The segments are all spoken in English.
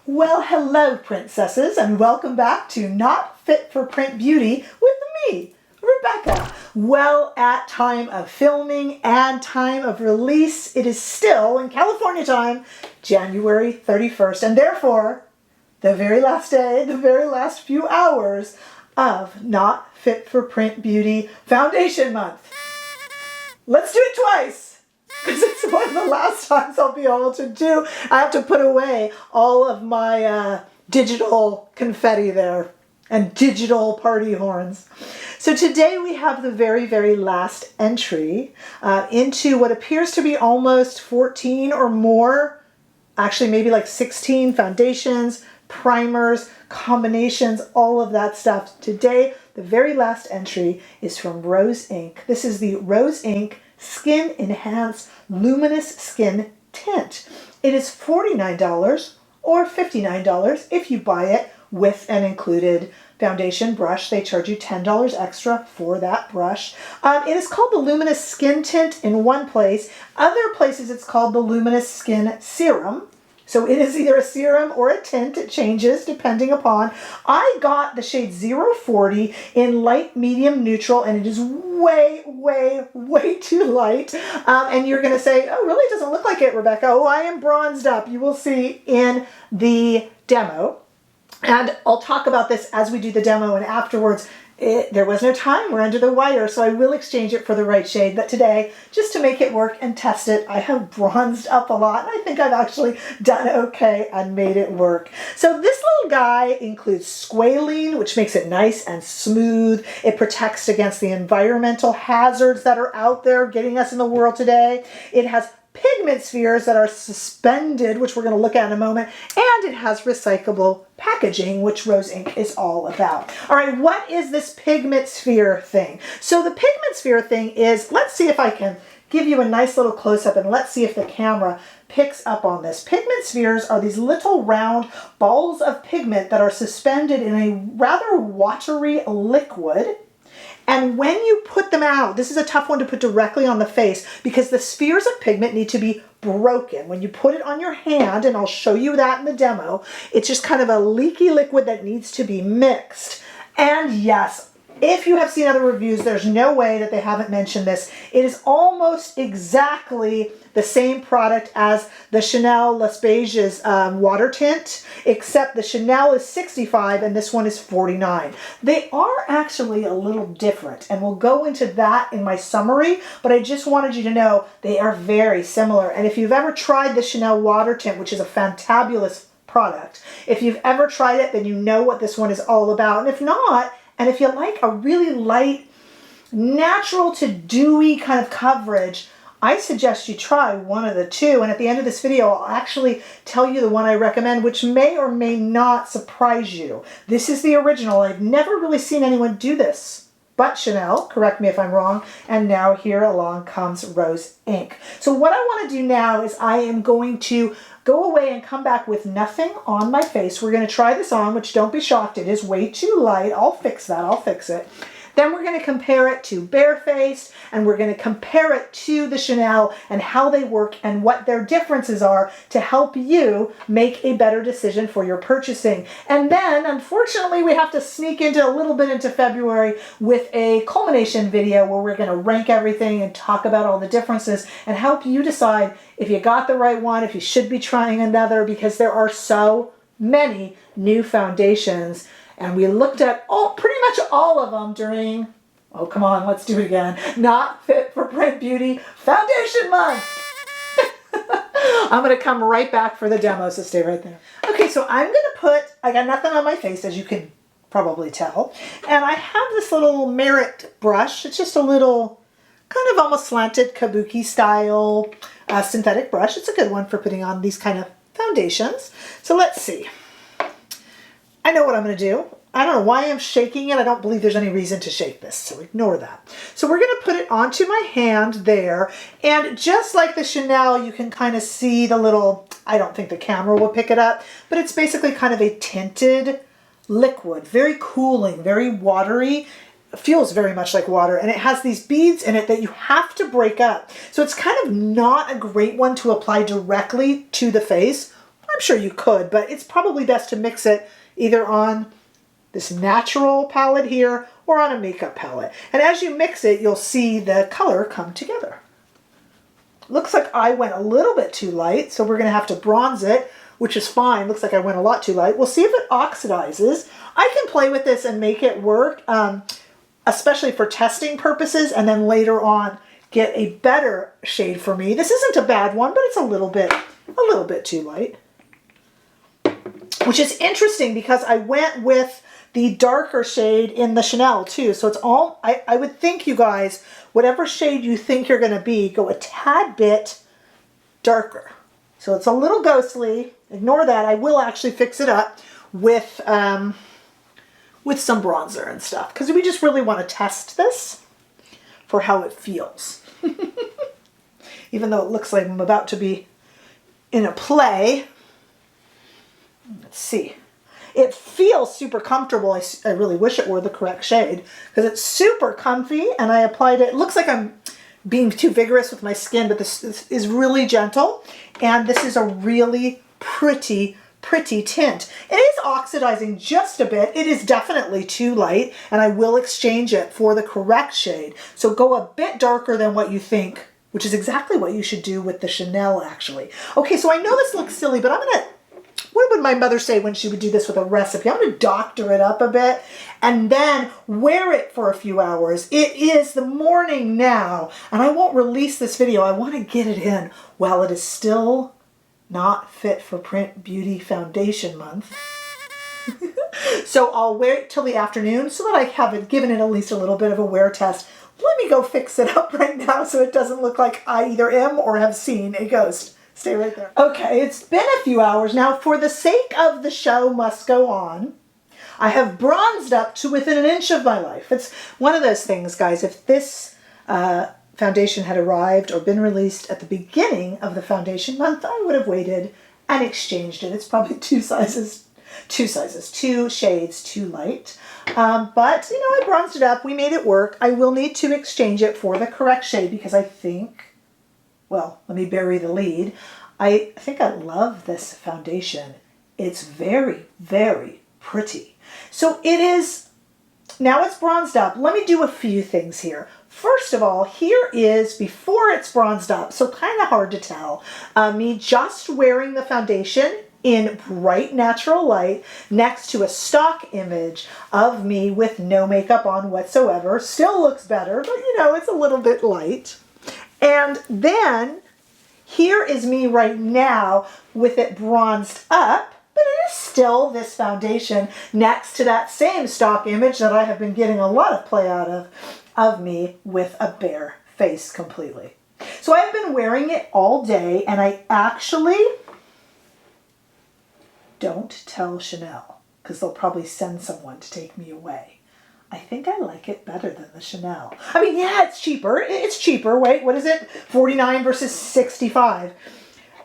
Well, hello, princesses, and welcome back to Not Fit for Print Beauty with me, Rebecca. Well, at time of filming and time of release, it is still, in California time, January 31st, and therefore, the very last day, the very last few hours of Not Fit for Print Beauty Foundation Month. Let's do it twice! Because it's one of the last times I'll be able to do. I have to put away all of my digital confetti there and digital party horns. So today we have the very, very last entry into what appears to be almost 14 or more, actually maybe like 16 foundations, primers, combinations, all of that stuff. Today, the very last entry is from Rose Inc. This is the Rose Inc. Skin Enhance Luminous Skin Tint. It is $49 or $59 if you buy it with an included foundation brush. They charge you $10 extra for that brush. It is called the Luminous Skin Tint in one place. Other places it's called the Luminous Skin Serum. So it is either a serum or a tint. It changes depending upon. I got the shade 040 in light, medium, neutral, and it is way, way, way too light. And you're going to say, oh, really? It doesn't look like it, Rebecca. Oh, I am bronzed up. You will see in the demo. And I'll talk about this as we do the demo and afterwards. There was no time, we're under the wire, so I will exchange it for the right shade. But today, just to make it work and test it, I have bronzed up a lot, and I think I've actually done okay and made it work. So this little guy includes squalene, which makes it nice and smooth. It protects against the environmental hazards that are out there getting us in the world today. It has pigment spheres that are suspended, which we're going to look at in a moment, and it has recyclable packaging, which Rose Inc. is all about. All right, what is this pigment sphere thing? So the pigment sphere thing is, let's see if I can give you a nice little close-up and let's see if the camera picks up on this. Pigment spheres are these little round balls of pigment that are suspended in a rather watery liquid. And when you put them out, this is a tough one to put directly on the face because the spheres of pigment need to be broken. When you put it on your hand, and I'll show you that in the demo, it's just kind of a leaky liquid that needs to be mixed. And yes, if you have seen other reviews, there's no way that they haven't mentioned this. It is almost exactly the same product as the Chanel Les Beiges water tint, except the Chanel is $65 and this one is $49. They are actually a little different, and we'll go into that in my summary, but I just wanted you to know they are very similar. And if you've ever tried the Chanel water tint, which is a fantabulous product, if you've ever tried it, then you know what this one is all about. And if not, and if you like a really light, natural to dewy kind of coverage, I suggest you try one of the two. And at the end of this video, I'll actually tell you the one I recommend, which may or may not surprise you. This is the original. I've never really seen anyone do this but Chanel, correct me if I'm wrong, and now here along comes Rose Inc. So what I want to do now is I am going to go away and come back with nothing on my face. We're going to try this on, which don't be shocked, it is way too light. I'll fix that, I'll fix it. Then we're going to compare it to barefaced, and we're going to compare it to the Chanel and how they work and what their differences are to help you make a better decision for your purchasing. And then, unfortunately, we have to sneak into a little bit into February with a culmination video where we're going to rank everything and talk about all the differences and help you decide if you got the right one, if you should be trying another, because there are so many new foundations. And we looked at pretty much all of them during, oh, come on, let's do it again, Not Fit for Print Beauty Foundation Month. I'm going to come right back for the demo, so stay right there. Okay, so I'm going to I got nothing on my face, as you can probably tell. And I have this little Merit brush. It's just a little kind of almost slanted kabuki style synthetic brush. It's a good one for putting on these kind of foundations. So let's see. I know what I'm going to do. I don't know why I'm shaking it. I don't believe there's any reason to shake this, so ignore that. So we're going to put it onto my hand there, and just like the Chanel, you can kind of see the little, I don't think the camera will pick it up, but it's basically kind of a tinted liquid, very cooling, very watery. It feels very much like water, and it has these beads in it that you have to break up. So it's kind of not a great one to apply directly to the face. I'm sure you could, but it's probably best to mix it either on this natural palette here or on a makeup palette. And as you mix it, you'll see the color come together. Looks like I went a little bit too light, so we're going to have to bronze it, which is fine. Looks like I went a lot too light. We'll see if it oxidizes. I can play with this and make it work, especially for testing purposes, and then later on get a better shade for me. This isn't a bad one, but it's a little bit too light. Which is interesting because I went with the darker shade in the Chanel too. So it's all, I would think, you guys, whatever shade you think you're going to be, go a tad bit darker. So it's a little ghostly. Ignore that. I will actually fix it up with some bronzer and stuff, because we just really want to test this for how it feels. Even though it looks like I'm about to be in a play. Let's see. It feels super comfortable. I really wish it were the correct shade, because it's super comfy, and I applied it. It looks like I'm being too vigorous with my skin, but this is really gentle, and this is a really pretty tint. It is oxidizing just a bit. It is definitely too light, and I will exchange it for the correct shade. So go a bit darker than what you think, which is exactly what you should do with the Chanel, actually. Okay, so I know this looks silly, but I'm gonna, what would my mother say when she would do this with a recipe? I'm gonna doctor it up a bit and then wear it for a few hours. It is the morning now, and I won't release this video. I wanna get it in while it is still not fit for print beauty foundation month. So I'll wait till the afternoon so that I have given it at least a little bit of a wear test. Let me go fix it up right now so it doesn't look like I either am or have seen a ghost. Stay right there. Okay, it's been a few hours now. For the sake of the show must go on, I have bronzed up to within an inch of my life. It's one of those things, guys. If this foundation had arrived or been released at the beginning of the foundation month, I would have waited and exchanged it. It's probably two shades too light. But, you know, I bronzed it up. We made it work. I will need to exchange it for the correct shade because I think, well, let me bury the lead. I think I love this foundation. It's very, very pretty. So it is, now it's bronzed up. Let me do a few things here. First of all, here is before it's bronzed up, so kind of hard to tell. Me just wearing the foundation in bright natural light next to a stock image of me with no makeup on whatsoever. Still looks better, but you know, it's a little bit light. And then here is me right now with it bronzed up, but it is still this foundation next to that same stock image that I have been getting a lot of play out of me with a bare face completely. So I've been wearing it all day, and I actually don't tell Chanel because they'll probably send someone to take me away. I think I like it better than the Chanel. I mean, yeah, it's cheaper. It's cheaper. Wait, what is it? 49 versus 65.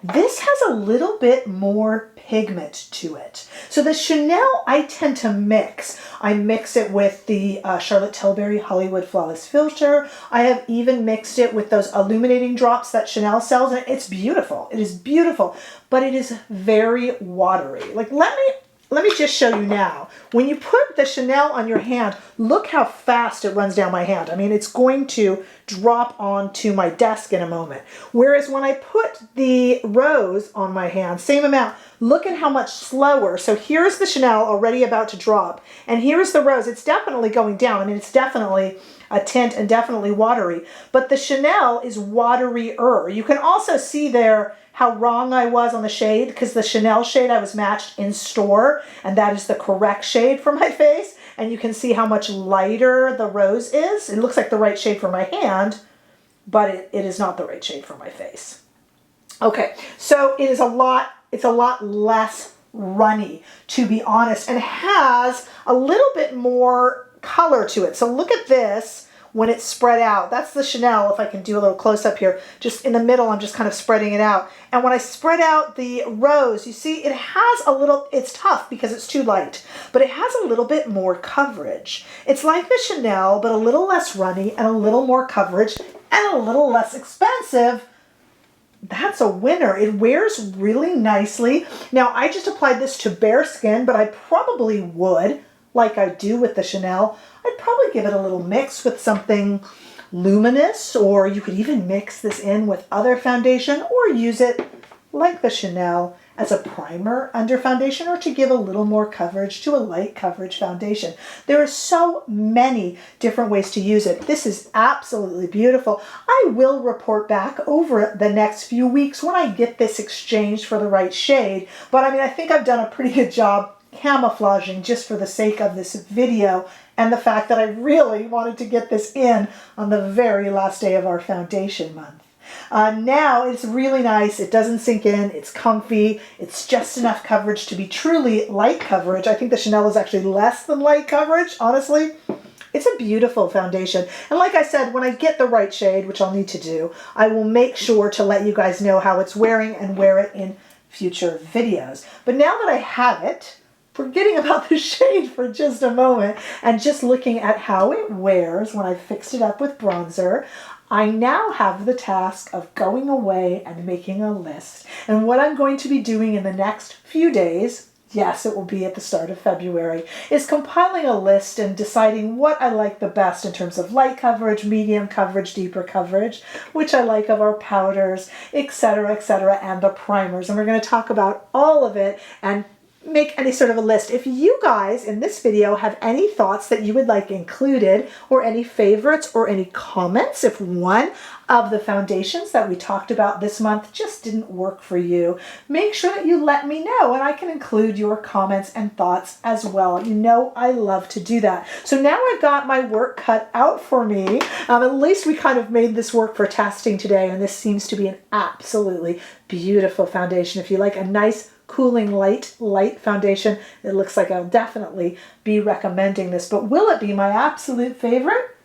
This has a little bit more pigment to it. So the Chanel I tend to mix. I mix it with the Charlotte Tilbury Hollywood Flawless Filter. I have even mixed it with those illuminating drops that Chanel sells, and it's beautiful. It is beautiful, but it is very watery. Like, let me just show you now. When you put the Chanel on your hand, look how fast it runs down my hand. I mean, it's going to drop onto my desk in a moment. Whereas when I put the rose on my hand, same amount, look at how much slower. So here's the Chanel already about to drop, and here's the rose. It's definitely going down. I mean, it's definitely a tint and definitely watery, but the Chanel is waterier. You can also see there how wrong I was on the shade, because the Chanel shade I was matched in store, and that is the correct shade for my face. And you can see how much lighter the rose is. It looks like the right shade for my hand, but it is not the right shade for my face. Okay, so it's a lot less runny, to be honest, and has a little bit more color to it. So look at this. When it's spread out, that's the Chanel. If I can do a little close up here, just in the middle, I'm just kind of spreading it out. And when I spread out the rose, you see it has a little, it's tough because it's too light, but it has a little bit more coverage. It's like the Chanel, but a little less runny and a little more coverage and a little less expensive, that's a winner. It wears really nicely. Now, I just applied this to bare skin, but I probably would, like I do with the Chanel, I'd probably give it a little mix with something luminous, or you could even mix this in with other foundation or use it like the Chanel as a primer under foundation, or to give a little more coverage to a light coverage foundation. There are so many different ways to use it. This is absolutely beautiful. I will report back over the next few weeks when I get this exchanged for the right shade, but I mean, I think I've done a pretty good job camouflaging just for the sake of this video and the fact that I really wanted to get this in on the very last day of our foundation month. Now it's really nice. It doesn't sink in. It's comfy. It's just enough coverage to be truly light coverage. I think the Chanel is actually less than light coverage, honestly. It's a beautiful foundation. And like I said, when I get the right shade, which I'll need to do, I will make sure to let you guys know how it's wearing and wear it in future videos. But now that I have it, forgetting about the shade for just a moment and just looking at how it wears when I fixed it up with bronzer, I now have the task of going away and making a list. And what I'm going to be doing in the next few days, yes, it will be at the start of February, is compiling a list and deciding what I like the best in terms of light coverage, medium coverage, deeper coverage, which I like of our powders, etc., and the primers. And we're going to talk about all of it and make any sort of a list. If you guys in this video have any thoughts that you would like included, or any favorites or any comments, if one of the foundations that we talked about this month just didn't work for you, make sure that you let me know and I can include your comments and thoughts as well. You know I love to do that. So now I've got my work cut out for me. At least we kind of made this work for testing today, and this seems to be an absolutely beautiful foundation. If you like a nice cooling light foundation, it looks like I'll definitely be recommending this. But will it be my absolute favorite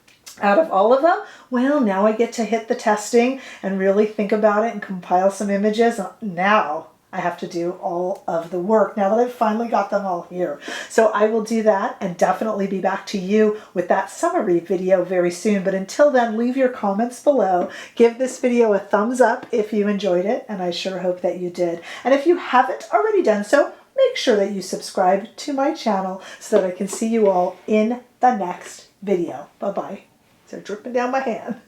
out of all of them? Well, now I get to hit the testing and really think about it and compile some images. Now I have to do all of the work now that I've finally got them all here. So I will do that and definitely be back to you with that summary video very soon. But until then, leave your comments below. Give this video a thumbs up if you enjoyed it, and I sure hope that you did. And if you haven't already done so, make sure that you subscribe to my channel so that I can see you all in the next video. Bye-bye. They're dripping down my hand.